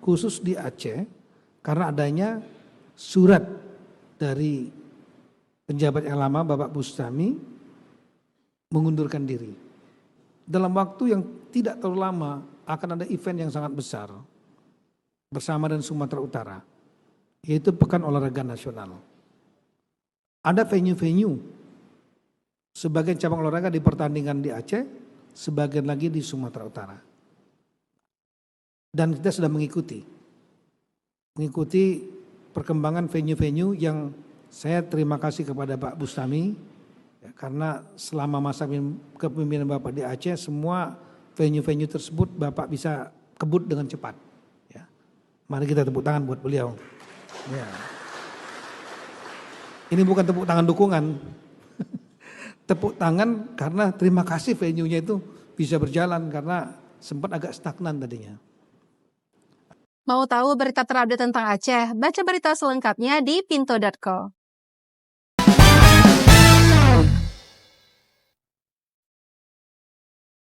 khusus di Aceh karena adanya surat dari penjabat yang lama Bapak Bustami mengundurkan diri. Dalam waktu yang tidak terlalu lama akan ada event yang sangat besar bersama dengan Sumatera Utara, yaitu Pekan Olahraga Nasional. Ada venue-venue, sebagian cabang olahraga dipertandingkan di Aceh, sebagian lagi di Sumatera Utara. Dan kita sudah mengikuti perkembangan venue-venue yang saya terima kasih kepada Pak Bustami, ya, karena selama masa kepemimpinan Bapak di Aceh, semua venue-venue tersebut Bapak bisa kebut dengan cepat. Ya. Mari kita tepuk tangan buat beliau. Ya. Ini bukan tepuk tangan dukungan, tepuk tangan karena terima kasih venue-nya itu bisa berjalan karena sempat agak stagnan tadinya. Mau tahu berita terupdate tentang Aceh? Baca berita selengkapnya di pinto.co.